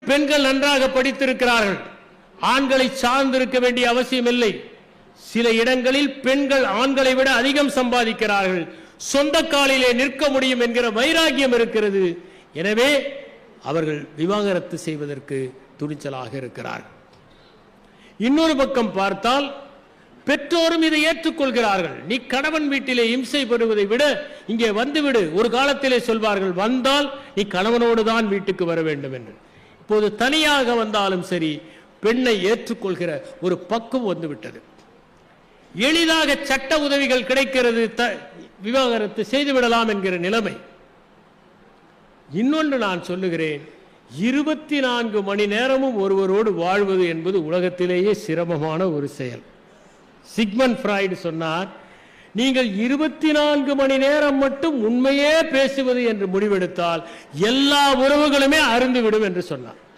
பெண்கள் நன்றாக படித்திருக்கிறார்கள், ஆண்களை சார்ந்திருக்க வேண்டிய அவசியம் இல்லை. சில இடங்களில் பெண்கள் ஆண்களை விட அதிகம் சம்பாதிக்கிறார்கள், சொந்த காலிலே நிற்க முடியும் என்கிற வைராகியம் இருக்கிறது. எனவே அவர்கள் விவாகரத்து செய்வதற்கு துணிச்சலாக இருக்கிறார்கள். இன்னொரு பக்கம் பார்த்தால் பெற்றோரும் இதை ஏற்றுக்கொள்கிறார்கள். நீ கணவன் வீட்டிலே இம்சை பெறுவதை விட இங்கே வந்துவிடு. ஒரு காலத்திலே சொல்வார்கள், வந்தால் நீ கணவனோடு தான் வீட்டுக்கு வர வேண்டும் என்று. இப்போது தனியாக வந்தாலும் சரி, பெண்ணை ஏற்றுக்கொள்கிற ஒரு பக்குவம் வந்துவிட்டது. எளிதாக சட்ட உதவிகள் கிடைக்கிறது, விவாகரத்து செய்துவிடலாம் என்கிற நிலைமை. இன்னொன்று நான் சொல்லுகிறேன், 24 மணி நேரமும் ஒருவரோடு வாழ்வது என்பது உலகத்திலேயே சிரமமான ஒரு செயல். சிக்மண்ட் ஃப்ராய்டு சொன்னார், நீங்கள் 24 மணி நேரம் மட்டும் உண்மையே பேசுவது என்று முடிவெடுத்தால் எல்லா உறவுகளுமே அருந்துவிடும் என்று சொன்னார்.